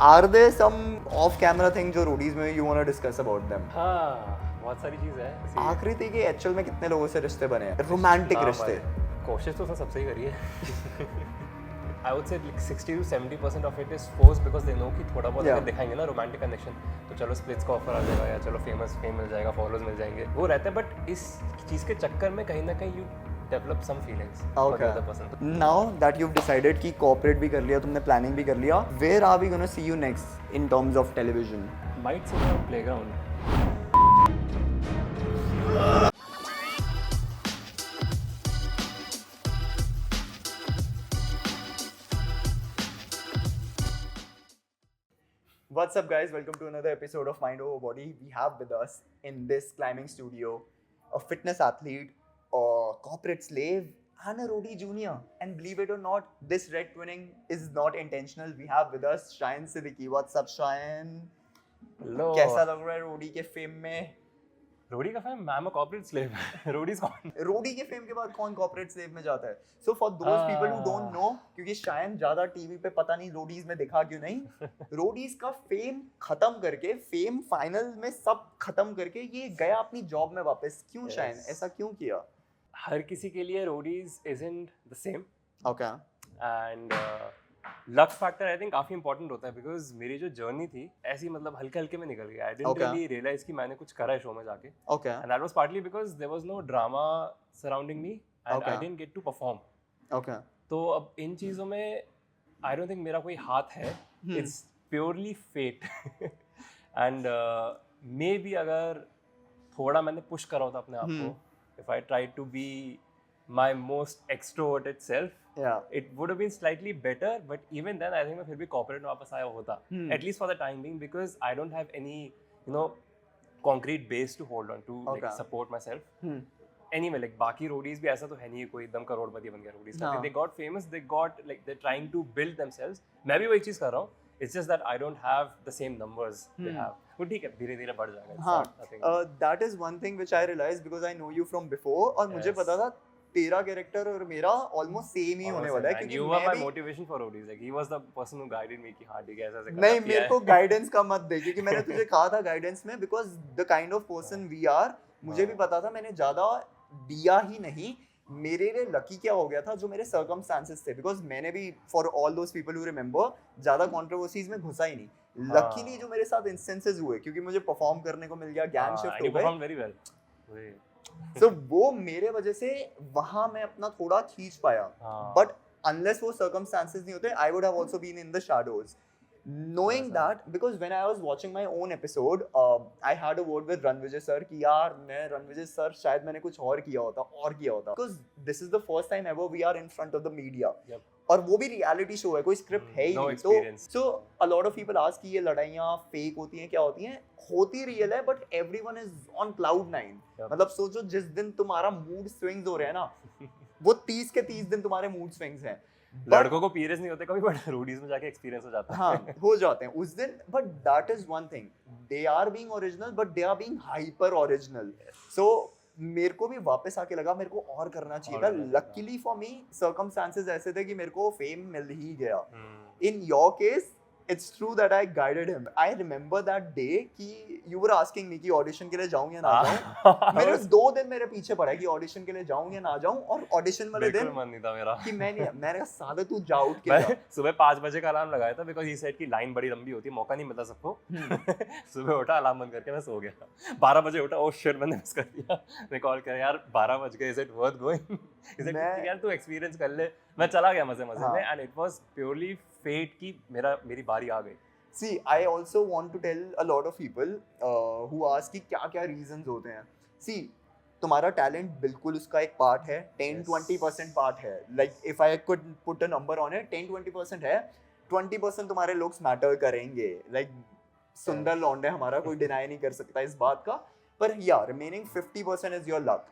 Are there some off-camera things जो roadies में you wanna discuss about them? हाँ बहुत सारी चीज़ है ऐसी। आखिरी के एक्चुअल में कितने लोगों से रिश्ते बने हैं? रोमांटिक हाँ, रिश्ते। भाई, कोशिश तो उसने सबसे ही करी है। I would say like 60 to 70% of it is forced because they know कि थोड़ा बहुत Yeah. अगर दिखाएंगे ना रोमांटिक कनेक्शन तो चलो स्प्लिट्स का ऑफर आ जाएगा या चलो फेमस फेम मिल जाएगा फॉलोअर्स मिल जाएंगे वो रहता है बट इस चीज़ के चक्कर में कहीं ना कहीं you develop some feelings for the other person. Now that you've decided कि corporate भी कर लिया, तुमने planning भी कर लिया, where are we gonna see you next in terms of television? Might say on playground. What's up, guys? Welcome to another episode of Mind Over Body. We have with us in this climbing studio a fitness athlete, a corporate slave, and a roadie junior. And believe it or not, this red twinning is not intentional. We have with us Shayan Siddiqui. What's up, Shayan? Hello कैसा लग रहा है रोडी के fame में? रोडी का fam I am a corporate slave. Roadies कौन? रोडी के fame के बाद कौन कॉर्पोरेट स्लेव में जाता है? So for those people who don't know, क्योंकि शायद ज्यादा टीवी पे पता नहीं रोडीज में दिखा क्यों नहीं, रोडीज का फेम खत्म करके, फेम फाइनल में सब खत्म करके ये गया अपनी जॉब में वापस। क्यों शायद ऐसा क्यों किया? हर किसी के लिए Roadies isn't the same okay and luck factor I think काफी इंपॉर्टेंट होता है बिकॉज मेरी जो जर्नी थी ऐसी मतलब हल्के हल्के में निकल गया। I didn't Okay. Really realise कि मैंने कुछ करा है शो में जाके okay and that was partly because there was no drama surrounding me and Okay. I didn't get to perform. Okay तो अब इन चीज़ों में आई डोंट थिंक मेरा कोई हाथ है, it's purely fate and maybe अगर थोड़ा मैंने पुश करा होता अपने आप को, if I try to be my most extroverted self या it would have been slightly better but even then I think मैं फिर भी corporate में वापस आया होता at least for the time being because I don't have any you know concrete base to hold on to like Okay. support myself anyway like बाकी roadies भी ऐसा तो है नहीं कोई एकदम करोड़पति बन गया roadies हाँ. they got famous they got like they're trying to build themselves मैं भी वही चीज़ कर रहा हूँ it's just that I don't have the same numbers they have वो ठीक है धीरे धीरे बढ़ जाएगा हाँ It's not nothing. That is one thing which I realise because I know you from before, और मुझे Yes. पता था तेरा कैरेक्टर और मेरा ऑलमोस्ट सेम ही होने वाला है, And क्योंकि you were मैं my भी motivation for roadies like he was the person who guided me कि हाँ ठीक है ऐसा ऐसा नहीं, करना मेरे है। को गाइडेंस का मत दे, क्योंकि मैंने तुझे कहा था गाइडेंस में, because the kind of person we are, मुझे भी पता था, मैंने ज्यादा दिया ही नहीं। मेरे लिए लकी क्या हो गया था, जो मेरे सर्कमस्टांसेस थे, बिकॉज मैंने भी for all those people who remember ज्यादा कंट्रोवर्सीज में घुसा ही नहीं। लकीली जो मेरे साथ इंस्टेंसेस हुए, क्योंकि मुझे परफॉर्म करने को मिल गया, गैंग शिफ्ट and you हो गए, performed very well. वही। तो वो मेरे वजह से वहां मैं अपना थोड़ा खींच पाया। हाँ। बट अनलेस वो सर्कमस्टांसेस नहीं होते, I would have also been in the shadows. Knowing that, because when I was watching my own episode, I had a word with Ranvijay sir कि यार मैं Ranvijay sir शायद मैंने कुछ और किया होता, because this is the first time ever we are in front of the media. Yep. और वो भी रियलिटी शो है, कोई स्क्रिप्ट है ही No नहीं। experience. तो a lot of people ask कि ये लड़ाइयाँ फेक होती हैं, क्या होती हैं? होती रियल है, but everyone is on cloud nine. Yep. मतलब सोचो जिस दिन तुम्हारा मूड स्विंग्स हो रहे हैं ना, वो 30 के 30 दिन तुम्हारे मूड स्विंग्स हैं। लड़कों को पीरियड्स नहीं होते कभी बट रोडीज में जाके एक्सपीरियंस हो जाता है। हाँ हो जाते हैं उस दिन, but that is one thing, they are being original but they are being hyper original. So मेरे को भी वापस आके लगा मेरे को और करना चाहिए था। लकीली फॉर मी सर्कमस्टांसेस ऐसे थे कि मेरे को फेम मिल ही गया। In your case it's true that I guided him. I remember that day कि यू वर आस्किंग मी कि ऑडिशन के लिए जाऊं या ना जाऊं। मेरे 2 दिन मेरे पीछे पड़ा कि ऑडिशन के लिए जाऊं या ना जाऊं, और ऑडिशन वाले दिन बिल्कुल मन नहीं था मेरा कि मैंने कहा साले तू जा उठ के मैं जा। सुबह 5 बजे का अलार्म लगाया था बिकॉज ही सेड कि लाइन बड़ी लंबी होती है, मौका नहीं मिलता सबको। सुबह उठा अलार्म बंद करके मैं सो गया। 12 बजे उठा, ओह शिट मैंने मिस कर दिया। मैं कॉल किया यार 12 बज गए, is it worth going? Is it यार तू एक्सपीरियंस कर ले। मैं चला गया मजे मजे में and it was purely fate कि मेरी बारी आ गई। See, I also want to tell a lot of people who ask कि क्या-क्या reasons होते हैं। See, तुम्हारा talent बिल्कुल उसका एक part है, 10-20% part है। Like if I could put a number on it, 10-20% है, 20% तुम्हारे looks matter करेंगे। Like सुंदर लौंडे हमारा कोई deny नहीं कर सकता इस बात का। पर yeah, remaining 50% is your luck.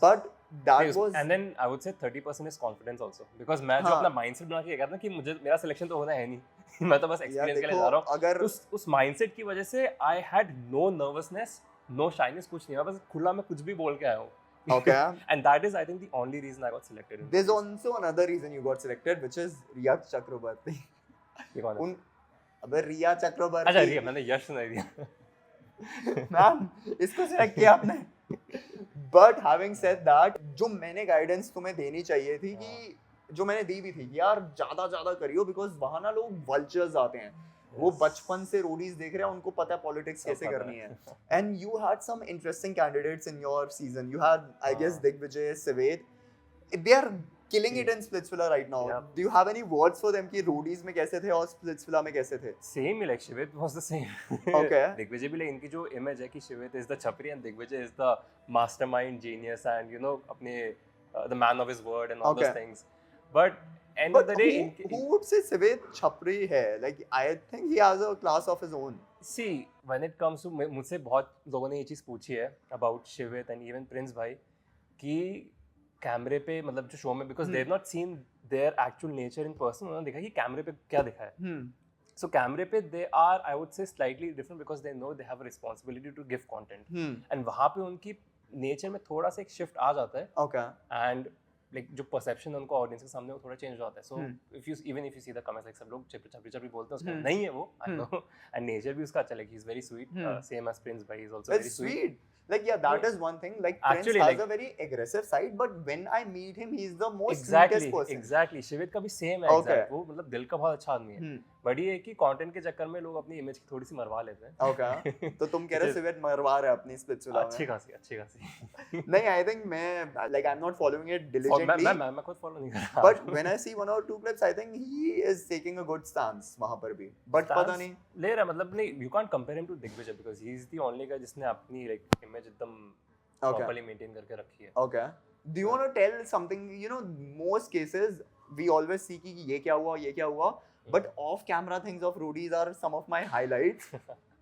But that was and then I would say 30% is confidence also because मैं जो हाँ। अपना mindset बना के ये कहता ना कि मुझे मेरा selection तो होना है नहीं। मैं तो बस एक्सपीरियंस के लिए देखो, जा रहा हूँ। अगर उस माइंडसेट की वजह से I had no nervousness, no shyness, कुछ नहीं। मैं बस खुला मैं कुछ भी बोल के आया हूँ। okay, And that is I think the only reason I got selected. there's also another reason you got selected, which is Riyak Chakrabarti. ये कौन है? उन अबे रिया अच्छा चक्रवर्ती रिया, मैंने यश नहीं दिया। मैम इसको सिलेक्ट किया आपने। बट हैविंग सेड दैट, जो मैंने गाइडेंस तुम्हें देनी चाहिए थी कि जो मैंने दी भी थी कि यार ज्यादा करियो, बिकॉज वहां ना लोग वल्चर्स आते हैं, वो Yes. बचपन से रोडीज देख रहे हैं, उनको पता है पॉलिटिक्स सब कैसे पता करनी है। And you had some interesting candidates in your season, you had I guess हाँ। दिग्विजय, सिवेद, they are killing it in Splitsvilla right now. Yep. Do you have any words for them कि रोडीज में कैसे थे और Splitsvilla में कैसे थे? Same like Shivit was the same. Okay. Digvijay भी like इनकी जो image है कि Shivit is the छपरी and Digvijay is the mastermind genius and you know अपने the man of his word and all Okay. those things. But end of But the day, who would say Sivet छपरी है? Like I think he has a class of his own. see when it comes to मुझसे बहुत लोगों ने ये चीज़ पूछी है about Shivit and even Prince भाई कि कैमरे पे मतलब जो शो में because they have not seen their actual nature in person, उन्होंने देखा कि कैमरे पे क्या दिखा है। So कैमरे पे they are I would say slightly different because they know they have a responsibility to give content. And वहाँ पे उनकी नेचर में थोड़ा सा एक शिफ्ट आ जाता है। Okay. And like जो परसेप्शन है उनको ऑडियंस के सामने वो थोड़ा चेंज हो जाता है। So if you even if you see the comments like सब लोग छपरी बोलते हैं उसको, नहीं है वो, आई नो। एंड नेचर भी उसका अच्छा, like he is very sweet, same as Prince भाई is also very It's sweet. sweet. Like yeah, that is one thing. Like Prince Actually, has like- a very aggressive side, but when I meet him, he's the most exactly sweetest person. Exactly शिवित का भी same है। Okay. Exact वो मतलब दिल का बहुत अच्छा आदमी है। बट ये है कि कंटेंट के चक्कर में लोग अपनी इमेज की थोड़ी सी मरवा लेते हैं। Okay. तो तुम कह रहे हो Sivet मरवा रहा है अपनी Splitsvilla अच्छी में? खासी। नहीं, I think मैं like I'm not following it और diligently. मैं खुद फॉलो नहीं कर रहा। But when I see one or two clips, I think he is taking a good stance वहाँ पर भी. But पता नहीं. ले रहा है, मतलब नहीं, you can't compare him to Digvijay because he is the only guy जिसने अपनी like इमेज एकदम properly maintain करके रखी है। Okay. Do you want to tell something? You know, most cases we always see कि ये क्या हुआ, but off-camera things of roadies are some of my highlights.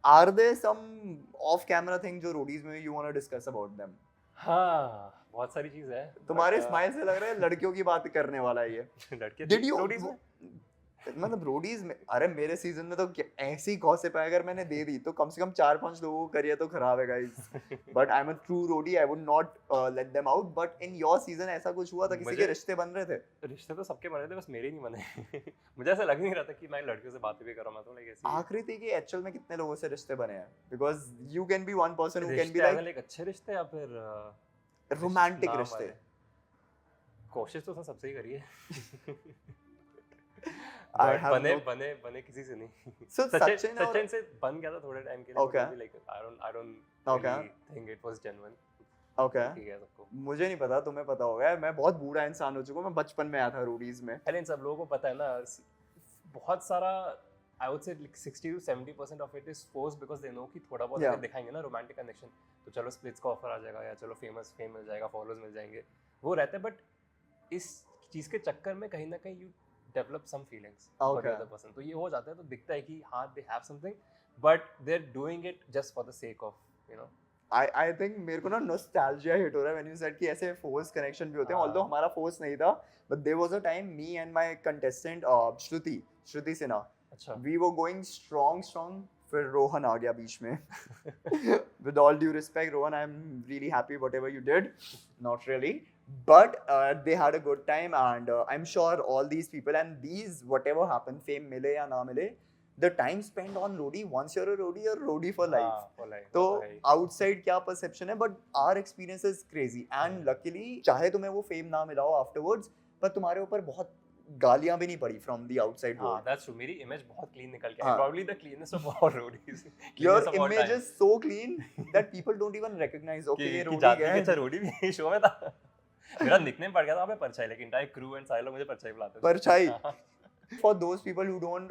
Are there some off-camera things जो roadies में you want to discuss about them? हाँ, बहुत सारी चीज़ है। तुम्हारे स्माइल से लग रहा है लड़कियों की बात करने वाला है ये। लड़के Did you? रोडीज में मतलब रोडीज में, अरे मेरे सीजन में तो ऐसी गॉसिप है, अगर मैंने दे दी तो कम से कम 4-5 लोगों को करियर तो खराब है guys. But I am a true roadie, I would not let them out. But in your season ऐसा कुछ हुआ था, किसी के रिश्ते बन रहे थे? रिश्ते तो सबके बने थे, बस मेरे नहीं बने। मुझे ऐसा लग नहीं रहा था कि मैं लड़कियों से बातें भी कर रहा हूं, तो लाइक ऐसे आखिरी की एक्चुअल में कितने लोगों से रिश्ते बने हैं? Because you can be one person who can रिश्ते बी लाइक अच्छे रिश्ते या फिर रोमांटिक नाम रिश्ते। वाले। कोशिश तो सबसे ही करी है। I But have बने no- बने किसी से नहीं। So सचिन और- सचिन से बन गया था थोड़े टाइम के लिए। Okay. Like I don't Okay. really think it was genuine। Okay, ठीक है सबको। मुझे नहीं पता, तुम्हें पता होगा। मैं बहुत बूढ़ा इंसान हो चुका हूँ, मैं बचपन में आया था रोडीज में। पहले इन सब लोगों को पता है ना, बहुत सारा I would say like 60 to 70% of it is forced because they know कि थोड़ा बहुत Yeah. अगर दिखाएंगे ना रोमांटिक कनेक्शन, तो चलो स्प्लिट्स का ऑफर आ जाएगा या चलो फेम मिल जाएगा, फॉलोअर्स मिल जाएंगे, वो रहता है। बट इस चीज़ के चक्कर में कहीं ना कहीं you develop some feelings for the Okay. Other person. तो ये हो जाता है, तो दिखता है कि हाँ they have something, but they are doing it just for the sake of you know. I think मेरे को ना नॉस्टैल्जिया हिट हो रहा है when you said कि ऐसे फोर्स कनेक्शन भी होते हैं। हाँ। although हमारा फोर्स नहीं था, but there was a time me and my contestant श्रुति सिन्हा, अच्छा we were going strong, फिर रोहन आ गया बीच में। With all due respect Rohan, I'm really happy whatever you did, not really, but they had a good time, and I'm sure all these people and these whatever happened, fame मिले या ना मिले, the time spent on roadie, once you're a roadie for life. हाँ, for life, तो वो है ही। Outside क्या परसेप्शन है, but our experience is crazy and luckily चाहे तुम्हें वो फेम ना मिला हो आफ्टरवर्ड्स, पर तुम्हारे ऊपर बहुत गालियां भी नहीं पड़ी फ्रॉम द आउटसाइड हाँ, वर्ल्ड। that's true। मेरी इमेज बहुत क्लीन निकल के हाँ। I, probably the cleanest of all roadies। Your Cleanest of all image time। Is so clean that people don't even recognise okay ये कि रोडी जाती है। अच्छा रोडी भी शो में था। मेरा निकनेम पड़ गया था अबे परछाई, लेकिन एंटायर क्रू एंड सारे लोग मुझे परछाई बुलाते थे। परछाई। हाँ। For those people who don't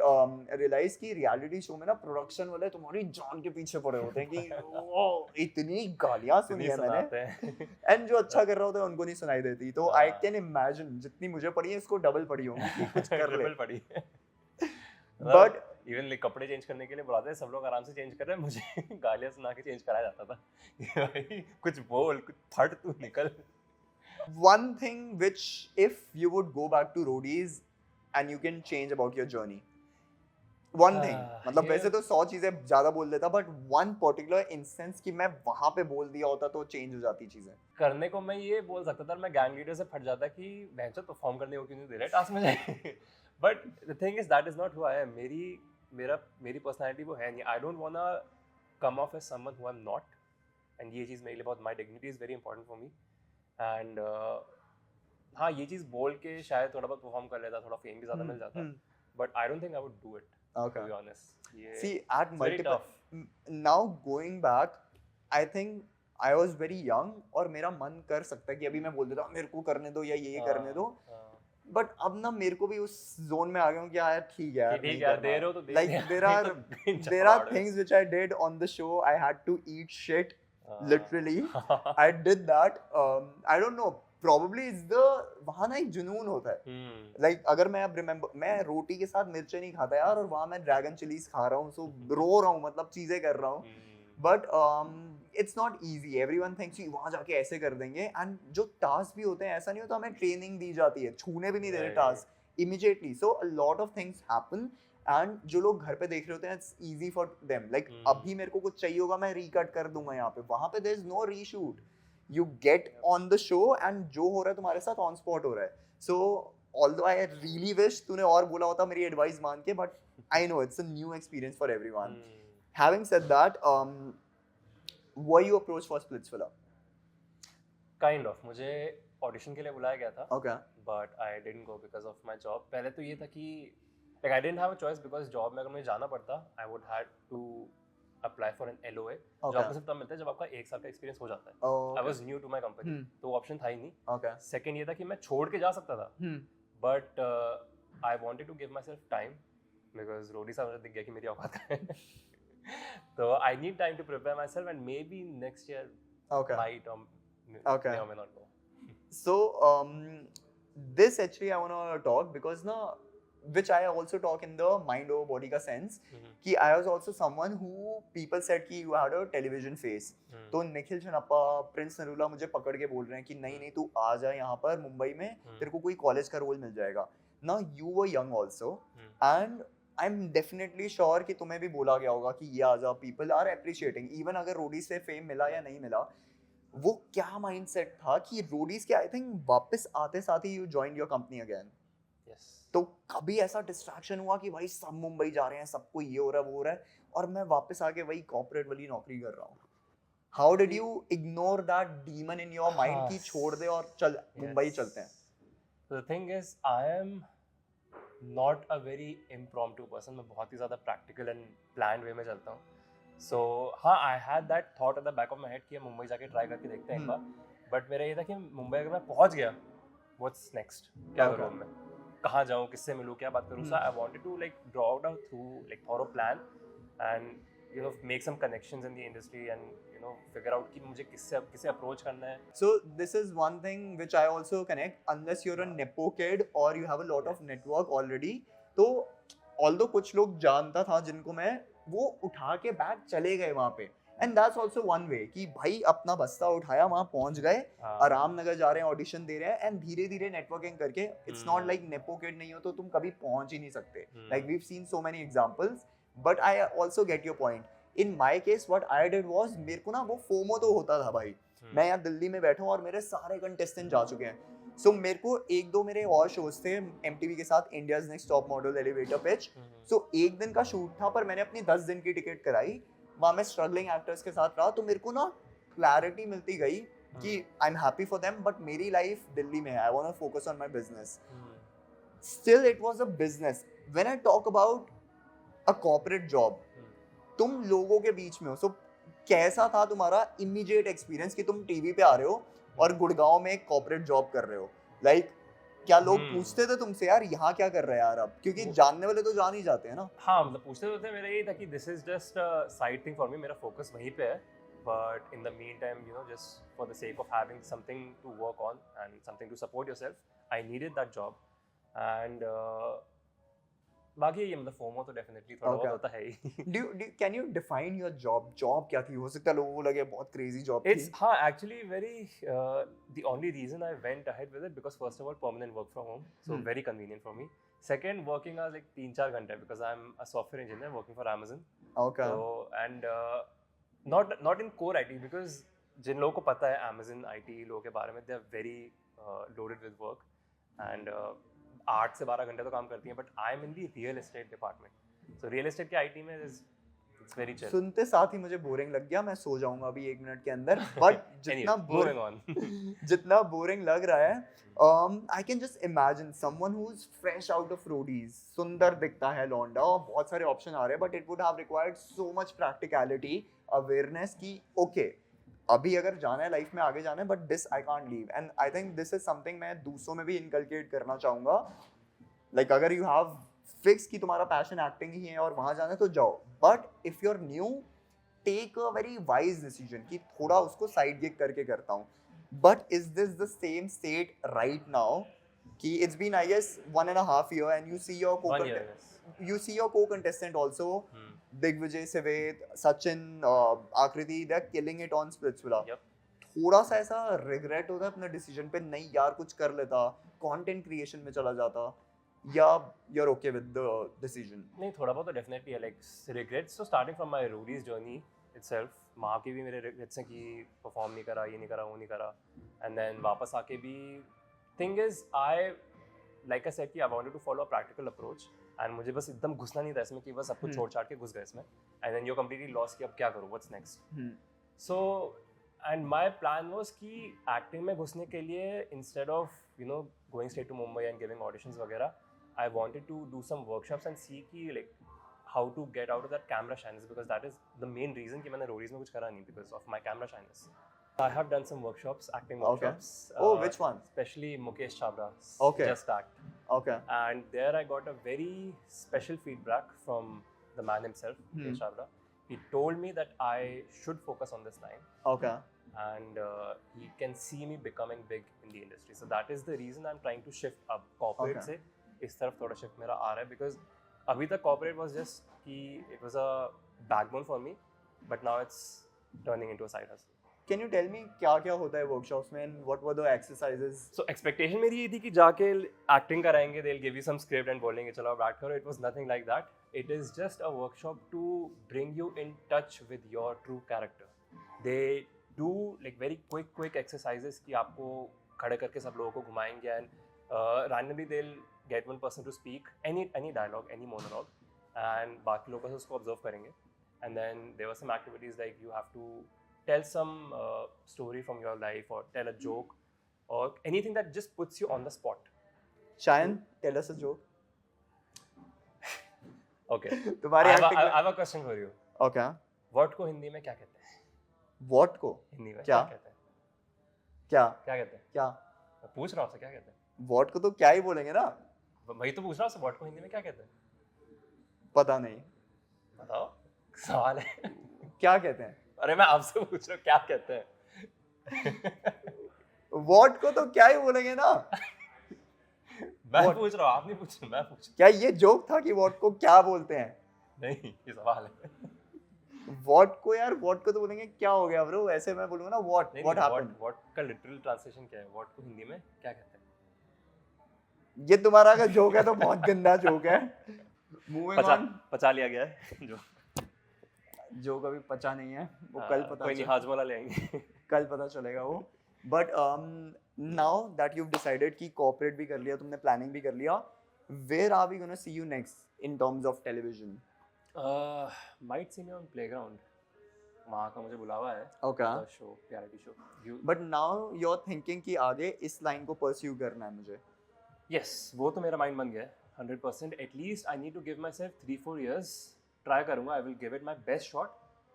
realise कि रियलिटी शो में ना प्रोडक्शन वाले तुम्हारी जान के पीछे पड़े होते हैं कि ओ इतनी गालियां सुनी है मैंने, सुनाते हैं। एंड जो अच्छा कर रहा होता है उनको नहीं सुनाई देती। तो आई हाँ। कैन इमेजिन जितनी मुझे पड़ी है इसको डबल पड़ी होंगी कि कुछ कर ले। ट्रिपल पड़ी है। बट इवन लाइक कपड़े चेंज करने के लिए बुलाते हैं, सब लोग आराम से चेंज कर रहे हैं, मुझे गालियां सुना के चेंज कराया जाता था कि भाई कुछ बोल, कुछ फट तू निकल। one thing which if you would go back to roadies and you can change about your journey, one thing, मतलब yeah. वैसे तो 100 चीजें ज्यादा बोल देता, but one particular instance कि मैं वहां पे बोल दिया होता तो चेंज हो जाती चीजें। करने को मैं ये बोल सकता था, मैं गैंग लीडर से फट जाता कि बेंचो परफॉर्म करने को क्यों नहीं दे रहे टास्क में जाए। But the thing is that is not who I am. मेरी मेरी पर्सनालिटी वो है नहीं. I don't wanna come off as someone who I'm not. And ये चीज़ मेरे लिए बहुत, my dignity is very important for me. And हाँ, ये चीज़ बोल के शायद थोड़ा बहुत परफॉर्म कर लेता, थोड़ा फेम भी ज़्यादा मिल जाता. But I don't think I would do it. Okay. To be honest. ये See, at it's very multiple tough. now going back, I think I was very young और मेरा मन कर सकता है कि अभी मैं बोल देता हूँ मेरे को करने दो या ये करने दो. बट अब ना मेरे को भी उस जोन में आ गया हूँ कि यार ठीक है यार, ठीक यार, दे रहे हो तो दे. Like there are things which I did on the show. I had to eat shit. Literally, I did that. I don't know. Probably it's the वहाँ ना एक जुनून होता है. Like अगर मैं अब remember, मैं रोटी के साथ मिर्च नहीं खाता यार, और वहाँ मैं ड्रैगन चिलीज खा रहा हूँ, so रो रहा हूँ, मतलब चीजें कर रहा हूँ. But it's not easy. Everyone thinks कि वहाँ जाके ऐसे कर देंगे. And जो टास्क भी होते हैं, ऐसा नहीं होता, हमें ट्रेनिंग दी जाती है, छूने भी नहीं देते task immediately. So a lot of things happen. And जो लोग घर पे देख रहे होते हैं, it's easy for them. Like अभी मेरे को कुछ चाहिए होगा, मैं रीकट कर दूंगा यहाँ पे. वहाँ पे there is no reshoot. You get on the show and जो हो रहा है तुम्हारे साथ on spot हो रहा है. So although I really wish तूने और बोला होता मेरी advice मान के, but I know it's a new experience for everyone. Having said that, were you approached for Splitsvilla? Kind of. मुझे ऑडिशन के लिए बुलाया गया था. Okay. But I didn't go because of my job. पहले तो ये था कि like I didn't have a choice because job में अगर मुझे जाना पड़ता, I would have to apply for an LOA. जो आपको सिर्फ तब मिलता है जब आपका 1 साल का एक्सपीरियंस हो जाता है. I was new to my company, तो वो ऑप्शन था ही नहीं. Okay. Second ये था कि मैं छोड़ के जा सकता था. But I wanted to give myself time because रोडी साहब मुझे दिख गया कि मेरी औकात है. So I need time to prepare myself and maybe next year might or may not go. So this actually I want to talk because na, which I also talk in the mind over body का sense कि I was also someone who people said कि you had a television face. तो Nikhil Channappa, Prince Narula मुझे पकड़ के बोल रहे हैं कि नहीं नहीं तू आ जा यहाँ पर मुंबई में, तेरे को कोई कॉलेज का रोल मिल जाएगा. Now you were young also and I'm definitely sure कि तुम्हें भी बोला गया होगा कि ये आ जा. People are appreciating even अगर रोडीज से फेम मिला या नहीं मिला. वो क्या माइंडसेट था कि रोडीज के आई थिंक वापस आते साथ ही you joined your company again. तो कभी ऐसा डिस्ट्रैक्शन हुआ कि भाई सब मुंबई जा रहे हैं, सबको ये हो रहा है वो हो रहा है और मैं वापस आके वही कॉर्पोरेट वाली नौकरी कर रहा हूँ? How did you ignore that demon in your mind कि छोड़ दे और चल मुंबई चलते हैं? The thing is, I am not a very impromptu person. मैं बहुत ही ज़्यादा practical and planned way में चलता हूँ. So हाँ, I had that thought at the back of my head कि मुंबई जाके ट्राई करके देखते हैं एक बार. But मेरा ये था कि मुंबई अगर मैं पहुँच गया, what's next? क्या करूँ मैं? कहाँ जाऊँ, किससे मिलूँ, क्या बात करूँ? So I wanted to like draw out a thorough plan and make some connections in the industry and figure out कि मुझे किससे approach करना है. So this is one thing which I also connect. Unless you're a nepo kid or you have a lot of network already, तो although कुछ लोग जानता था जिनको मैं, वो उठा के बैग चले गए वहाँ पे. And that's also one way कि भाई अपना बस्ता उठाया, वहाँ पहुँच गए, आराम नगर जा रहे हैं, ऑडिशन दे रहे हैं and धीरे धीरे नेटवर्किंग करके. It's not like nepo kid नहीं हो तो तुम कभी पहुँच ही नहीं सकते. Like we've seen so many examples, but I also get your point. In my case what I did was, मेरे को ना वो फोमो तो होता था भाई. मैं यहाँ दिल्ली में बैठा हूँ और मेरे सारे कंटेस्टेंट जा चुके हैं. So मेरे को एक दो मेरे और शोज थे MTV के साथ, India's next top model, elevator pitch. So एक दिन का शूट था पर मैंने अपनी 10 दिन की टिकट कराई. वहाँ मैं स्ट्रगलिंग एक्टर्स के साथ रहा, तो मेरे को ना क्लैरिटी मिलती गई कि I am happy for them but मेरी लाइफ दिल्ली में है. I want to focus on my business. Still it was a business. When I talk about a corporate job, तुम लोगों के बीच में हो. सो कैसा था तुम्हारा इमीडिएट एक्सपीरियंस कि तुम टीवी पे आ रहे हो और गुड़गांव में एक कॉर्पोरेट जॉब कर रहे हो? लाइक क्या लोग पूछते थे तुमसे यार यहाँ क्या कर रहे हैं यार अब? क्योंकि जानने वाले तो जान ही जाते हैं ना. हाँ, मतलब पूछते तो थे. मेरा ये था कि this is just a side thing for me, मेरा फोकस वहीं पे है. But in the meantime just for the sake of having something to work on and something to support yourself, I needed that job. And बाकी ये मतलब FOMO तो definitely थोड़ा बहुत होता है ही. Can you define your job क्या थी? हो सकता है लोगों को लगे बहुत क्रेजी जॉब थी. It's हाँ, actually very the only reason I went ahead with it because first of all permanent work from home, so very convenient for me. Second, working hours like 3-4 घंटे because I'm a software engineer working for Amazon. Okay. So and not in core IT because जिन लोगों को पता है Amazon IT लोगों के बारे में, they are very loaded with work and 8 से 12 घंटे तो काम करती हैं. But I M in the real estate department. So real estate के IT में it's very chill. सुनते साथ ही मुझे बोरिंग लग गया, मैं सो जाऊंगा अभी 1 मिनट के अंदर, बट जितना Anyway, moving on. जितना बोरिंग लग रहा है, I can just imagine someone who's fresh out of roadies, सुंदर दिखता है लौंडा और बहुत सारे ऑप्शन आ रहे हैं, but it would have required so much practicality, awareness कि okay, अभी अगर जाना है लाइफ में, आगे जाना है, but this I can't leave, and I think this is something मैं दूसरों में भी inculcate करना चाहूँगा. Like अगर you have fixed कि तुम्हारा passion acting ही है और वहाँ जाना है तो जाओ, but if you're new, take a very wise decision कि थोड़ा उसको side gig करके करता हूँ. But is this the same state right now? कि it's been I guess 1.5 year and you see your 1 year, yes. you see your co-contestant also, Digvijay, Sivet, Sachin, Akriti, they're killing it on Splitsvilla. Yep. थोड़ा सा ऐसा regret होता है अपने decision पे, नहीं यार कुछ कर लेता, content creation में चला जाता, या you're okay with the decision? नहीं, थोड़ा बहुत तो definitely है, like regrets. So starting from my roadies journey itself, वहाँ के भी मेरे regrets हैं कि perform नहीं करा, ये नहीं करा, वो नहीं करा, and then वापस आके भी thing is like I said कि I wanted to follow a practical approach and मुझे बस एकदम घुसना नहीं था इसमें कि बस सब कुछ छोड़ छाड़ के घुस गए इसमें, and then you're completely lost कि अब क्या करूँ, what's next? So and my plan was कि acting में घुसने के लिए instead of going straight to Mumbai and giving auditions वगैरह, I wanted to do some workshops and see कि like how to get out of that camera shyness, because that is the main reason कि मैंने roadies में कुछ करा नहीं, because of my camera shyness. I have done some workshops, acting workshops. Oh, which one? Especially Mukesh Chabra's Okay. Just Act. Okay. And there I got a very special feedback from the man himself, Mukesh Chabra. He told me that I should focus on this line. Okay. And he can see me becoming big in the industry. So that is the reason I'm trying to shift up corporate Okay. से इस तरफ थोड़ा shift मेरा आ रहा है, because अभी तक corporate was just कि it was a backbone for me, but now it's turning into a side hustle. Can you tell me क्या क्या होता है workshops में and what were the exercises? So expectation मेरी ये थी कि जाके acting कराएंगे, they'll give you some script and बोलेंगे चलो अब act करो. It was nothing like that. It is just a workshop to bring you in touch with your true character. They do like very quick exercises कि आपको खड़े करके सब लोगों को घुमाएंगे and randomly they'll get one person to speak any dialogue, any monologue, and बाकी लोग बस उसको observe करेंगे. And then there were some activities like you have to tell some story from your life or tell a joke or anything that just puts you on the spot. Shayan, tell us a joke. Okay. तुम्हारी I acting have a question for you. Okay. What को हिंदी में क्या कहते हैं? What को? हिंदी में क्या? कहते हैं? क्या? क्या कहते हैं? क्या? मैं पूछ रहा हूँ आपसे क्या कहते हैं? What को तो क्या ही बोलेंगे ना? वही तो पूछ रहा हूँ, what को हिंदी में क्या कहते हैं? पता नहीं. बताओ. सवाल है. क्या कहते हैं? अरे मैं आपसे पूछ रहा हूँ क्या कहते हैं? What को तो क्या ही बोलेंगे ना? मैं What? पूछ रहा हूँ, आप नहीं पूछ रहे, मैं पूछ क्या ये जोक था कि what को क्या बोलते हैं? नहीं, ये सवाल है. What को यार, what को तो बोलेंगे क्या हो गया ब्रो? ऐसे मैं बोलूँगा ना what? नहीं, What नहीं, happened? what का लिटरल ट्रांसलेशन क्या है? what को हिंदी में क्या कहते हैं? ये तुम्हारा अगर जोक है तो बहुत गंदा जोक है. Moving on. पचा लिया गया है जो. जोक अभी पचा नहीं है, वो कल पता कोई नहीं, हाजमोला ले आएंगे. कल पता चलेगा वो. But now that you decided कि कॉर्पोरेट भी कर लिया तुमने, प्लानिंग भी कर लिया, where are we gonna see you next in terms of television? Might see me on playground. वहाँ का मुझे बुलावा है. Okay. Show, reality show. But now you are thinking कि आगे इस लाइन को परस्यू करना है मुझे. यस, वो तो मेरा माइंड बन गया है 100%. At least I need to give myself 3-4 years. Try करूँगा, I will give it my best shot.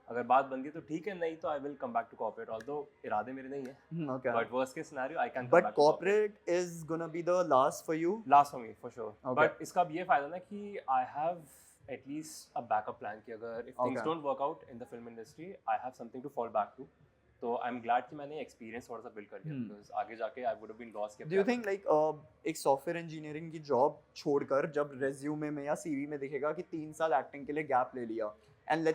अगर बात बन गई तो ठीक है, नहीं तो I will come back to corporate. Although इरादे मेरे नहीं है, okay. But worst case scenario I can come but back to corporate is gonna be the last for you. Last for me for sure. Okay. But इसका अब ये फायदा ना कि I have at least a backup plan कि अगर if things Okay. Don't work out in the film industry, I have something to fall back to. तो I am glad कि मैंने एक्सपीरियंस थोड़ा सा बिल्ड कर लिया, बिकॉज़ आगे जाके I would have been lost. Do you think like एक सॉफ्टवेयर इंजीनियरिंग की जॉब छोड़कर जब रेज्यूमे में या सीवी में दिखेगा कि 3 साल एक्टिंग के लिए गैप ले लिया, and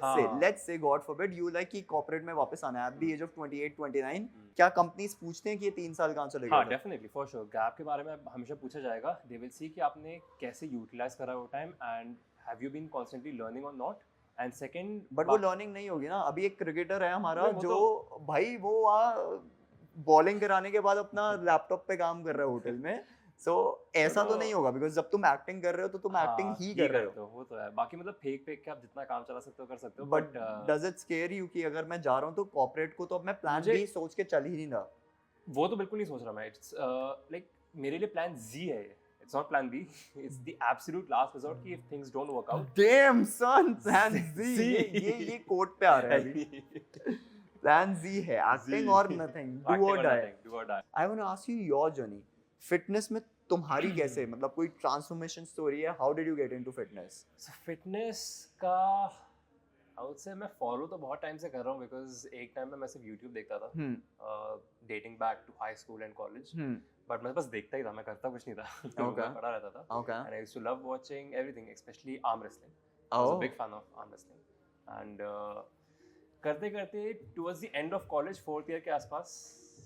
let's say God forbid you like कि कॉर्पोरेट में वापस आना है एट द एज ऑफ 28-29, क्या कंपनीज पूछते हैं कि ये 3 साल कहाँ चले गए? हाँ, डेफिनेटली फॉर श्योर. गैप के बारे में हमेशा पूछा जाएगा. दे विल सी कि आपने कैसे यूटिलाइज करा वो time and have you been constantly learning और नॉट. एंड सेकंड, बट वो लर्निंग नहीं होगी ना. अभी एक क्रिकेटर है हमारा नहीं, वो जो भाई वो बॉलिंग कराने के बाद अपना लैपटॉप पे काम कर रहा है होटल में, सो ऐसा तो चलो। नहीं होगा बिकॉज जब तुम एक्टिंग कर रहे हो तो तुम एक्टिंग हाँ, ही कर रहे हो. हो वो तो है। बाकी मतलब फेक फेक के आप जितना काम चला सकते हो कर सकते हो but but does it square you कि अगर मैं जा रहा हूँ तो कॉर्पोरेट को तो अब मैं प्लान मुझे- बी सोच के चल ही नहीं रहा. वो तो बिल्कुल नहीं सोच रहा मैं। इट्स लाइक मेरे लिए प्लान जी है। It's not plan B. It's the absolute last resort कि if things don't work out Damn son, plan Z. Z. ये कोट पे आ रहा है अभी. Plan Z है acting or nothing, do or die. Do और die. I want to ask you your journey. Fitness में तुम्हारी कैसे मतलब कोई ट्रांसफॉर्मेशन स्टोरी है? How did you get into fitness? So fitness का आई वुड से मैं फॉलो तो बहुत टाइम से कर रहा हूँ बिकॉज एक टाइम में मैं सिर्फ यूट्यूब देखता था dating back to high school and college but मैं बस देखता ही था, मैं करता कुछ नहीं था। Okay. मैं पढ़ा रहता था Okay. and I used to love watching everything, especially arm wrestling. I was a big fan of arm wrestling. And करते करते towards the end of college, fourth year के आसपास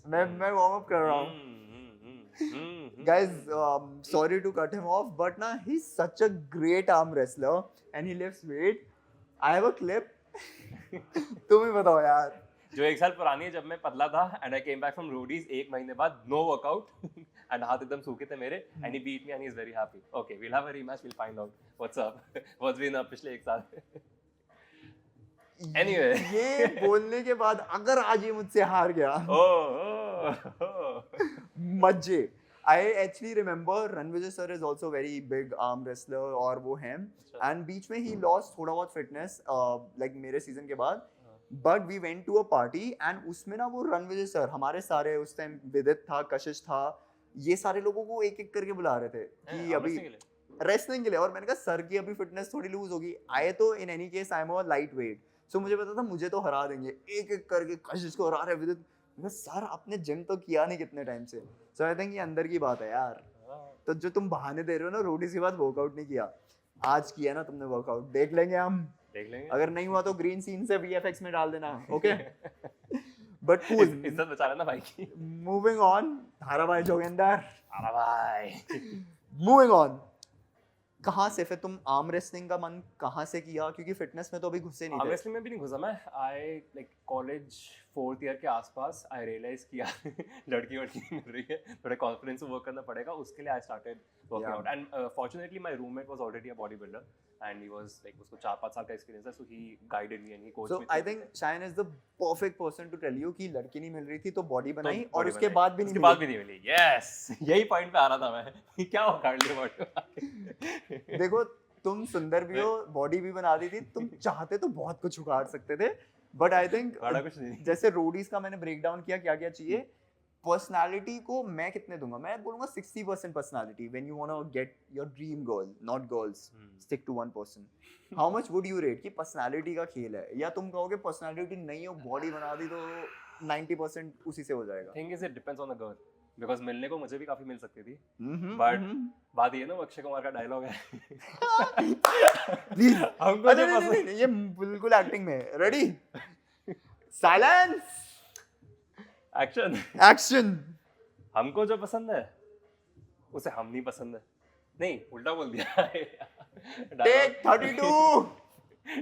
मैं वार्म अप कर रहा हूँ. Guys, sorry to cut him off, but na he's such a great arm wrestler and he lifts weight. I have a clip. तुम ही बताओ यार. जो एक साल पुरानी है जब मैं पतला था and I came back from roadies एक महीने बाद no workout and हाथ एकदम सूखे थे मेरे and he beat me and he is very happy. Okay, we'll have a rematch, we'll find out what's up. What's been up पिछले एक साल. Anyway. ये बोलने के बाद अगर आज ये मुझसे हार गया मजे. I actually remember Ranvijay sir is also very big arm wrestler और वो हैं and बीच में he lost थोड़ा बहुत fitness like मेरे season के बाद but we went to a party and उसमें ना वो रणविजय सर हमारे सारे उस टाइम विदित था, कशिश था, ये सारे लोगों को एक एक करके बुला रहे थे कि अभी रेसलिंग के लिए. और मैंने कहा सर की अभी फिटनेस थोड़ी लूज होगी. आए तो in any case I am a lightweight so मुझे पता था मुझे तो हरा देंगे. एक एक करके कशिश को हरा रहे विदित. मैं सर आपने जिम तो किया नहीं कितने टाइम से. सो आई थिंक ये अंदर की बात है यार. तो जो तुम बहाने दे रहे हो ना रोडीज के बाद वर्कआउट नहीं किया, आज किया ना तुमने वर्कआउट, देख लेंगे हम. देख लेंगे. अगर नहीं हुआ तो ग्रीन सीन से VFX में डाल देना. Okay but cool. इज्जत बचा लेना भाई की. Moving on. धाराभाई जोगिंदर. अरे भाई. Moving on. कहाँ से फिर तुम आर्म रेसलिंग का मन कहाँ से किया? क्योंकि फिटनेस में तो अभी घुसे नहीं थे. ऑब्वियसली मैं भी नहीं घुसा. मैं I like college fourth year के आसपास आई रियलाइज किया लड़की वड़की मिल रही है, थोड़ा कॉन्फिडेंस वर्क करना पड़ेगा. उसके लिए I started working out and fortunately my roommate was already a bodybuilder and he was like उसको 4-5 साल का एक्सपीरियंस है, so he guided me and he coached So मी. I think Shayan is the perfect person to tell you कि लड़की नहीं मिल रही थी तो बॉडी बनाई body और उसके बनाई. बाद भी नहीं उसके बाद भी नहीं मिली. यस यही पॉइंट पे आ रहा था मैं. क्या हो काट लिया बॉडी. देखो तुम सुंदर भी हो, बॉडी भी बना दी थी, तुम चाहते तो बहुत कुछ उखाड़ सकते थे. बट आई थिंक बड़ा कुछ नहीं. जैसे रोडीज का मैंने ब्रेक डाउन किया क्या क्या चाहिए. पर्सनालिटी को मैं कितने दूंगा? मैं बोलूंगा 60% personality. When you want to get your dream girl, not girls, stick to one person. How much would you rate कि पर्सनालिटी का खेल है, या तुम कहोगे पर्सनालिटी नहीं हो बॉडी बना दी तो 90% उसी से हो जाएगा? Thing is it depends on the girl because मिलने को मुझे भी काफी मिल सकती थी. बट बात ये ना वो अक्षय कुमार का डायलॉग है. प्लीज हमको जो पसंद नहीं, ये बिल्कुल एक्टिंग में. Ready, silence, action. एक्शन. हमको जो पसंद है उसे हम नहीं पसंद है. नहीं उल्टा बोल दिया. टेक 32.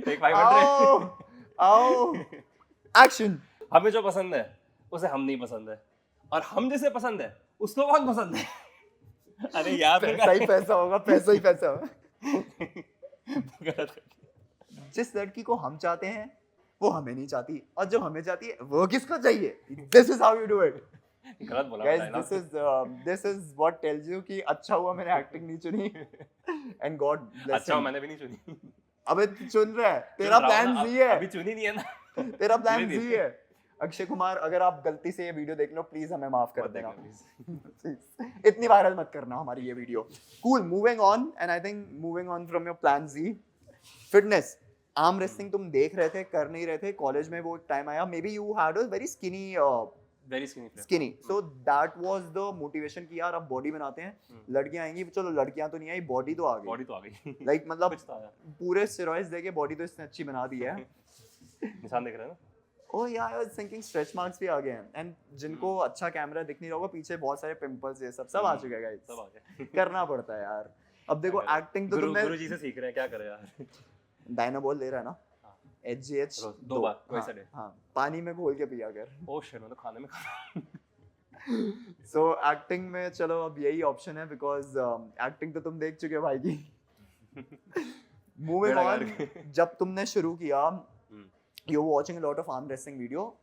टेक आओ 500. आओ, एक्शन. हमें जो पसंद है उसे हम नहीं पसंद है और हम जिसे पसंद है उसको बहुत पसंद है. अरे यार पैसा ही पैसा होगा, पैसा ही पैसा होगा. जिस लड़की को हम चाहते हैं वो हमें नहीं चाहती, और जो हमें चाहती है वो किसको चाहिए. This is how you do it. गलत बोला guys, this is what tells you कि अच्छा हुआ मैंने एक्टिंग नहीं चुनी एंड गॉड ब्लेस. अच्छा मैंने भी नहीं चुनी. अबे तू चुन रहा है, तेरा प्लान जी है. अभी चुनी नहीं है ना. तेरा प्लान जी है. अक्षय कुमार, अगर आप गलती से ये वीडियो देख लो प्लीज हमें माफ कर देना. इतनी वायरल मत करना हमारी ये video. Cool, moving on. And I think moving on from your plan जी, फिटनेस, आर्म रेसलिंग तुम देख रहे थे, कर नहीं रहे थे. कॉलेज में वो एक टाइम आया, may be you had a very very skinny skinny, so that was the motivation कि यार अब बॉडी बनाते हैं. लड़कियां आएंगी, चलो लड़कियां तो नहीं आई, बॉडी तो आ गई. बॉडी तो आ गई. लाइक मतलब कुछ तो आया. पूरे स्टेरॉइड्स देके बॉडी तो इसने अच्छी बना दी है. निशान देख रहे हैं ना. ओह या I was thinking stretch marks भी आ गए हैं. एंड जिनको अच्छा कैमरा दिख नहीं रहा होगा, पीछे बहुत सारे पिंपल्स ये सब आ चुके हैं गाइस. सब आ गए. करना पड़ता है यार. अब देखो एक्टिंग तो तुमने गुरुजी से सीख रहे हैं, क्या करें यार. डायनाबॉल ले रहा है ना, HGH 2 बार वैसे डे. हाँ, पानी में घोल के पिया कर. ओ शिट, मैं तो खाने में खा. सो एक्टिंग में चलो अब यही ऑप्शन है बिकॉज एक्टिंग तो तुम देख चुके हो भाई की. मूविंग बेड़ा ऑन, गर्क। जब तुमने शुरू किया, you watching a lot of arm wrestling video.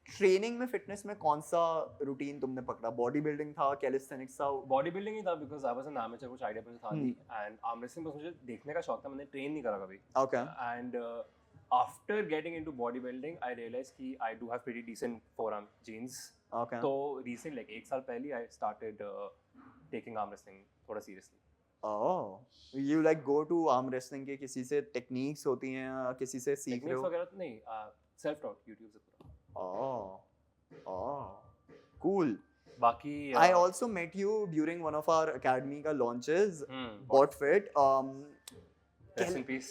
Training में फिटनेस में कौन सा रूटीन तुमने पकड़ा? बॉडी बिल्डिंग था, कैलिस्थेनिक्स था? बॉडी बिल्डिंग ही था because I was an amateur, कुछ आइडिया मुझे था नहीं. एंड आर्म रेसलिंग बस मुझे देखने का शौक था, मैंने ट्रेन नहीं करा कभी. Okay. And after getting into bodybuilding I realize कि I do have pretty decent forearm genes. Okay. तो रिसेंट लाइक 1 साल पहले I started taking arm wrestling थोड़ा seriously. Oh, you like go to arm wrestling के किसी से techniques होती हैं या किसी से सीख रहे टेक्निक्स हो? वगैरह तो नहीं, सेल्फ टॉट यूट्यूब से पूरा. Oh, cool. बाकी I also met you during one of our academy का launches. Bot Fit. Rest in peace.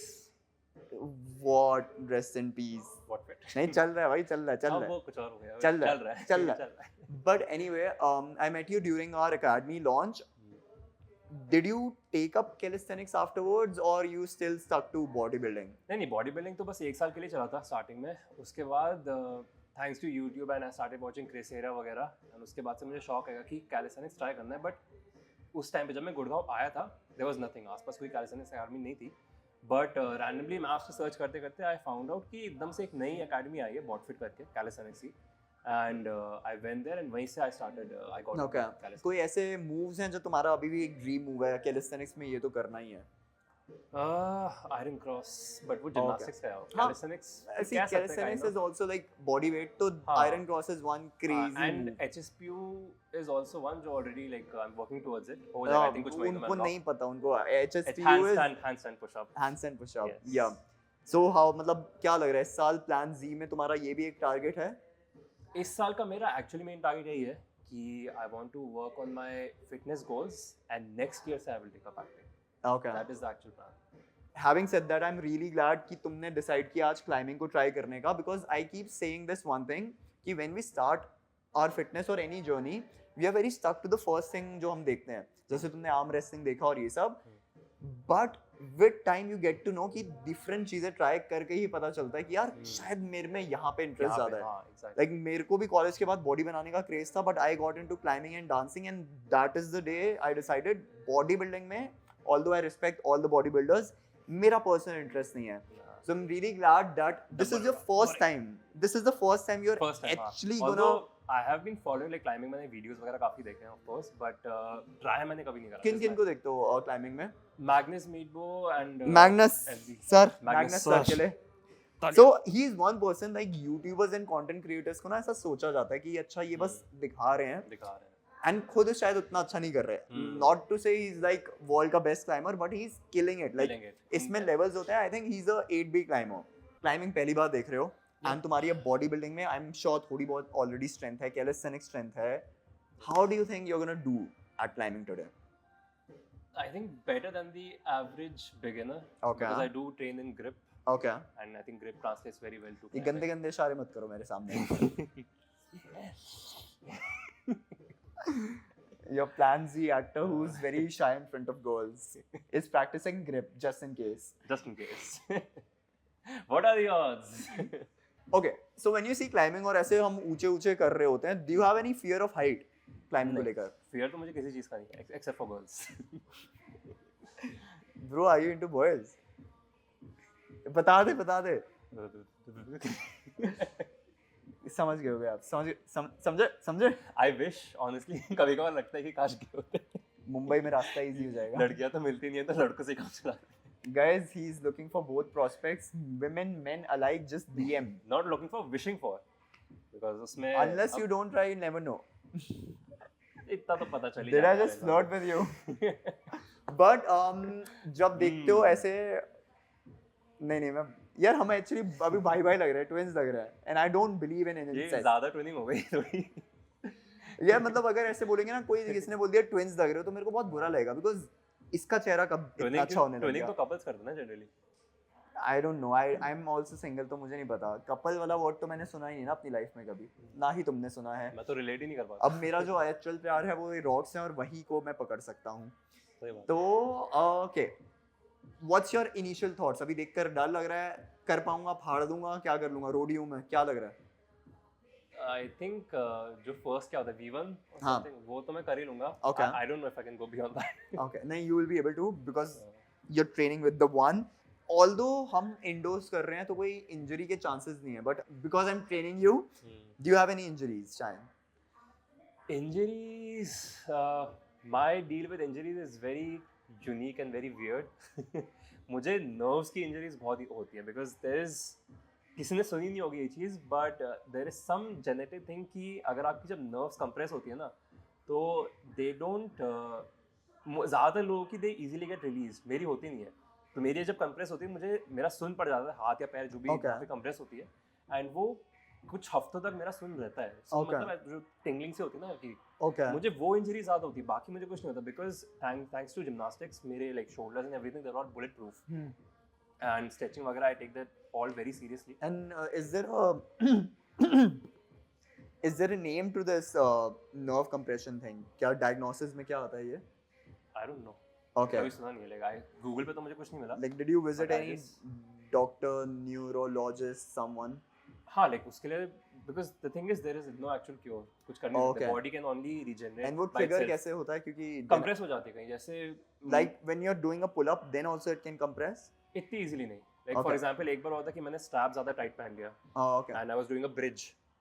What? Rest in peace. What fit. नहीं चल रहा है भाई, चल रहा है, चल अब रहा वो है. कुछ और हो गया. चल रहा है, चल चल रहा है. But anyway, I met you during our academy launch. Did you take up calisthenics afterwards or you still stuck to bodybuilding? नहीं बॉडी बिल्डिंग तो बस 1 साल के लिए चला था स्टार्टिंग में. उसके बाद thanks to YouTube and I started watching Chris Heria वगैरह. एंड उसके बाद से मुझे शौक आया कि कैलिस्थेनिक्स ट्राई करना है. बट उस टाइम पे जब मैं गुड़गांव आया था देयर वाज नथिंग, आसपास कोई कैलिस्थेनिक्स अकेडमी नहीं थी. बट रैंडमली मैप्स पे सर्च करते करते आई फाउंड आउट कि एकदम से एक नई अकेडमी आई है बॉटफिट करके कैलिस्थेनिक्स की. And I went there and वहीं से I started I got Okay. Calisthenics. कोई ऐसे moves हैं जो तुम्हारा अभी भी एक ड्रीम मूव है कैलिस्थेनिक्स में, ये तो करना ही है? आयरन क्रॉस बट वो जिम्नास्टिक्स का है. हाँ. Calisthenics See, calisthenics is also like body weight, तो हाँ. iron cross is one crazy and move. HSPU is also one जो already like I'm working towards it. हो जाएगा I think कुछ महीनों में. उनको नहीं पता, उनको HSPU is handstand push up. handstand push up. Yes. Yeah. So how, मतलब क्या लग रहा है इस साल प्लान Z में तुम्हारा ये भी एक टारगेट है? इस साल का मेरा एक्चुअली मेन टारगेट यही है कि I want to work on my fitness goals and next year से I will take up acting. Okay. That is the actual plan. Having said that, I'm really glad कि तुमने decide किया आज climbing को try करने का, because I keep saying this one thing कि when we start our fitness or any journey, we are very stuck to the first thing जो हम देखते हैं. जैसे तुमने आर्म रेसलिंग देखा और ये सब, but with time you get to know कि different चीजें ट्राई करके ही पता चलता है कि यार शायद मेरे में यहाँ पे इंटरेस्ट ज़्यादा है. हाँ एग्जैक्टली. Like मेरे को भी कॉलेज के बाद बॉडी बनाने का क्रेज था, but I got into climbing and dancing, and that is the day I decided body building में, although I respect all the bodybuilders, मेरा पर्सनल इंटरेस्ट नहीं है. So I'm really glad that this is your first time. This is the first time you're First time, actually हाँ. gonna. Although I have been following like climbing, मैंने videos वगैरह काफी देखे हैं of course, but try मैंने कभी नहीं करा. किन किन को देखते हो क्लाइंबिंग में? Magnus Midtbo and Magnus sir, Magnus Magnus sir. sir के लिए. So he is one person, like YouTubers and content creators को ना ऐसा सोचा जाता है कि अच्छा ये बस दिखा रहे हैं दिखा रहे हैं. and खुद शायद उतना अच्छा नहीं कर रहे हैं. Not to say he's like world का best climber, but he's killing it. Like Killing it. इसमें levels होते हैं. I think he's a 8B climber. Climbing पहली बार देख रहे हो and तुम्हारी अब बॉडी बिल्डिंग में I'm sure थोड़ी बहुत already strength है, calisthenic strength है. How do you think you're gonna do at climbing today? I think better than the average beginner. Okay. Because I do train in grip Okay. and I think grip translates very well to ये climbing. गंदे गंदे इशारे मत करो मेरे सामने. Your plan Z actor who's very shy in front of girls is practicing grip just in case. Just in case. What are the odds? Okay, so when you see climbing और ऐसे हम ऊंचे ऊंचे कर रहे होते हैं, do you have any fear of height climbing को नहीं. लेकर? Fear तो मुझे किसी चीज का नहीं है except for girls. Bro, are you into boys? बता दे. समझ गए होगे आप, समझे? I wish honestly कभी कभार लगता है कि काश के होते. मुंबई में रास्ता इजी हो जाएगा. लड़कियां तो मिलती नहीं है तो लड़कों से काम चला. Guys, he's looking for both prospects, women, men alike. Just DM. Not looking for, wishing for. Because उसमें Unless you don't try, you never know. इतना तो पता चल ही Did I जाता just है. flirt with you? But जब देखते हो ऐसे, नहीं मैं यार हमें एक्चुअली अभी भाई लग रहे हैं, ट्विंस लग रहे हैं, and I don't believe in ये incest. ज्यादा ट्विनिंग हो गई थोड़ी. यार मतलब अगर ऐसे बोलेंगे ना, कोई किसने बोल दिया ट्विंस लग रहे हो, तो मेरे को बहुत बुरा लगेगा, because इसका चेहरा कब इतना अच्छा होने लग ट्विनिंग गया. तो कपल्स करते हैं ना generally. I don't know. I'm also single, तो मुझे नहीं पता. कपल वाला वर्ड तो मैंने सुना ही नहीं ना अपनी लाइफ में कभी, ना ही तुमने सुना है. मैं तो रिलेट ही नहीं कर पाता. अब मेरा जो एक्चुअल प्यार है वो रॉक्स हैं और वही को मैं पकड़ सकता हूँ. सही बात. तो okay, what's your initial thoughts? अभी देखकर डर लग रहा है, कर पाऊंगा, फाड़ दूंगा, क्या कर लूंगा, रोडी हूँ मैं, क्या लग रहा है? आई थिंक जो फर्स्ट क्या होता है V1 or हाँ. something, वो तो मैं कर ही लूंगा. Okay. I don't know if I can go beyond that. Okay, नहीं, you will be able to because you're training with the one. Although हम indoors कर रहे हैं तो कोई injury के chances नहीं है, but because I'm training you, do you have any injuries, Shayan? Injuries, my deal with injuries is very unique and very weird. मुझे nerves की injuries बहुत ही होती है because there is, किसी ने सुनी नहीं होगी ये चीज़, but there is some genetic thing कि अगर आपकी जब nerves compress होती है ना तो they don't ज़्यादातर लोगों की they easily get released, मेरी होती नहीं है. तो मेरी जब compress होती है मुझे मेरा सुन पड़ जाता है, हाथ या पैर जो भी Okay. compress होती है, and वो कुछ हफ्तों तक मेरा सुन रहता है. So Okay. मतलब जो tingling से होती है ना कि Okay. मुझे वो इंजरी ज़्यादा होती है, बाकी मुझे कुछ नहीं होता बिकॉज थैंक्स टू जिमनास्टिक्स मेरे like shoulders and everything they are not bulletproof and stretching वगैरह I take that all very seriously. And is there a name to this nerve compression thing? क्या diagnosis में क्या आता है ये? I don't know, Okay. कभी सुना नहीं है. लाइक आई गूगल पे तो मुझे कुछ नहीं मिला. Like, did you visit But I any guess- doctor, neurologist, someone? हाँ, लाइक उसके लिए because the thing is there is no actual cure, कुछ कर नहीं सकते. Okay. Body can only regenerate And वो trigger कैसे होता है? क्योंकि कंप्रेस हो जाती है कहीं, जैसे like when you're doing a pull up, then also it can compress. इतनी इजीली नहीं. Like for Okay. एग्जांपल एक बार हुआ था कि मैंने स्ट्रैप ज़्यादा टाइट पहन लिया Oh, okay. And I was doing a bridge.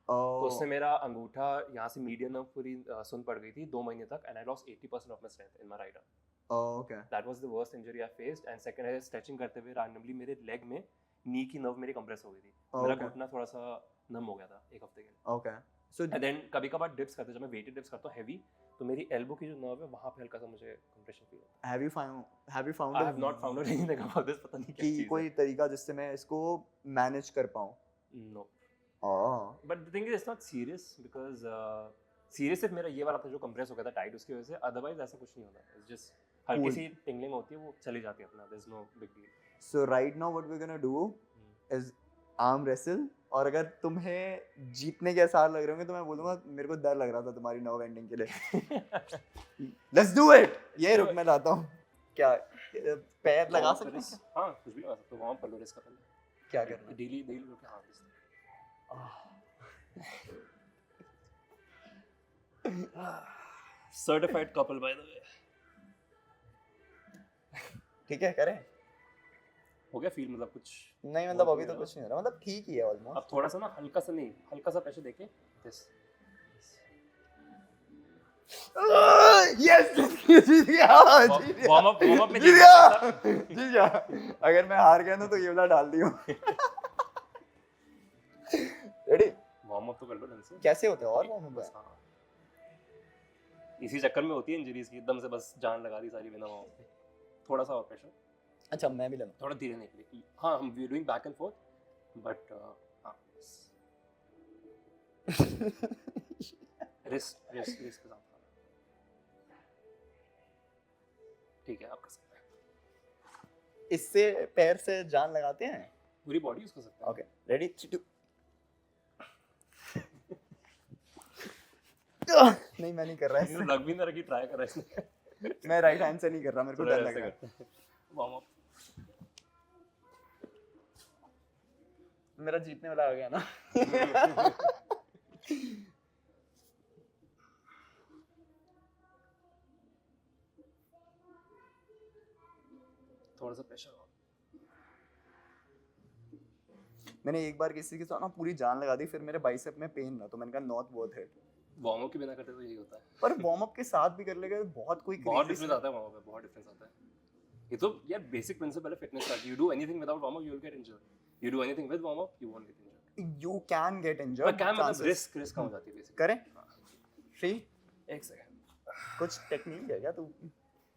तो Oh, उससे मेरा अंगूठा यहाँ से मीडियन नर्व पूरी सुन पड़ गई थी 2 महीने तक and I lost 80% of my strength in my right arm. oh, okay. That was the worst injury I faced. And second है स्ट्रेचिंग करते हुए रैंडमली मेरे लेग में नी की नर्व मेरी कंप्रेस हो गई थी. मेरा Okay. घुटना थोड़ा सा नम हो गया था एक हफ्ते के लिए. Okay. So एंड देन कभी कभार डिप्स करते जब मैं वेटेड डिप्स करता हूँ हैवी, तो मेरी एल्बो की जो नर्व है वहाँ पे हल्का सा मुझे कंप्रेशन फील होता है. have you found I a- have not found out anything about this. पता नहीं क्या कि चीज़ है. कोई तरीका जिससे मैं इसको मैनेज कर पाऊँ? No, Oh, but the thing is it's not serious because serious सिर्फ मेरा ये वाला था जो कंप्रेस हो गया था टाइट, उसकी वजह से. अदरवाइज ऐसा कुछ नहीं होता. इट्स जस्ट हल्की Cool. सी टिंगलिंग होती है, वो चली जाती है अपना. There is no big deal. so right now what we're gonna do is arm wrestle. और अगर तुम्हें जीतने के आसार लग रहे होंगे तो मैं बोलूँगा मेरे को डर लग रहा था तुम्हारी नर्व एंडिंग के लिए. Let's do it. ये रुक मैं लाता हूँ. क्या पैर लगा सकते हैं? हाँ, कुछ भी लगा सकते हो. वहाँ पर लो, रिस्क करना. क्या करना? डेली डेली करके हाँ risk. Certified couple by the way. ठीक है, करें? हो गया फील, मतलब कुछ नहीं, मतलब अभी तो कुछ नहीं हो रहा, मतलब ठीक ही है ऑलमोस्ट. अब थोड़ा सा ना हल्का सा नहीं, हल्का सा प्रेशर देके दिस. यस, जीत गया. वार्म अप में जीत गया. जीत गया. अगर मैं हार गया ना तो ये वाला डाल दियो. रेडी? वार्म अप तो कर लो ढंग से. कैसे होते हैं और वार्म बस अप? हाँ, इसी चक्कर में होती है इंजरीज की. एकदम से बस जान लगा दी सारी बिना वार्म अप के. थोड़ा सा और प्रेशर, अच्छा मैं भी लगा. थोड़ा धीरे नहीं. हाँ, हम we doing back and forth but हाँ, रिस्क के साथ. ठीक है, आप कर सकते हैं. इससे पैर से जान लगाते हैं? पूरी बॉडी यूज कर सकते हैं. Okay, ready? 3 2. नहीं, मैं नहीं कर रहा इसने लग भी ना रखी, ट्राई कर रहा है इसने. मैं राइट हैंड से नहीं कर रहा, मेरे को डर लग रहा है. Warm up. मेरा जीतने वाला आ गया ना. थोड़ा सा प्रेशर और. मैंने एक बार किसी के साथ ना पूरी जान लगा दी, फिर मेरे बाइसेप में पेन था, तो मैंने कहा not worth it. Warm up के बिना करते तो यही होता है. पर वार्म अप के साथ भी कर लेगा बहुत कोई बहुत crazy डिफरेंस आता है वार्म अप में, बहुत डिफरेंस आता है. ये तो यार बेसिक प्रिंसिपल है फिटनेस का. You do anything without warm up you will get injured. You do anything with warm up you won't get injured. you can get पर injured. क्या मतलब chances. रिस्क कम हो जाती है बेसिकली. करें? 3 एक सेकंड. कुछ टेक्निक है क्या तू?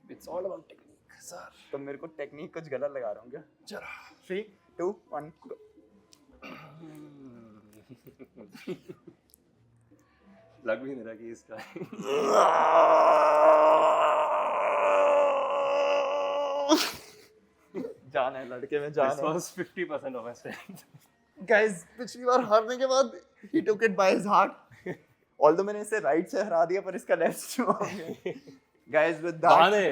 It's all about technique sir. तो मेरे को टेक्निक कुछ गलत लगा रहा हूँ क्या? जरा 3 2 1 go. लग भी नहीं रहा कि इसका. जान है लड़के में, जान This है. was 50% of my strength. Guys पिछली बार हारने के बाद he took it by his heart. Although मैंने इसे राइट से हरा दिया पर इसका लेफ्ट हो गया. Guys, with that बहाने.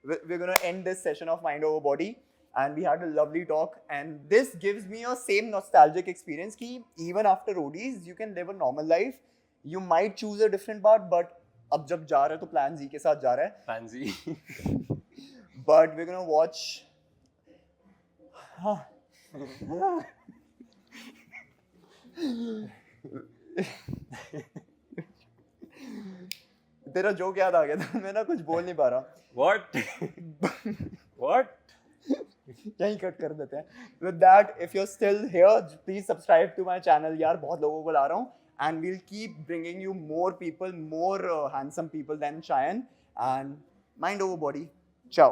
we're going to end this session of Mind Over Body. and we had a lovely talk, and this gives me a same nostalgic experience ki even after ODs you can live a normal life. You might choose a different path, but अब जब जा रहे हो तो plan Z के साथ जा रहा है. Plan Z. But we're gonna watch. तेरा जोक याद आ गया था, मैं ना कुछ बोल नहीं पा रहा. What? What? यहीं कट कर देते हैं. With that, if you're still here, please subscribe to my channel. यार बहुत लोगों को ला रहा हूँ, and we'll keep bringing you more people, more handsome people than Cheyenne. And mind over body. Ciao.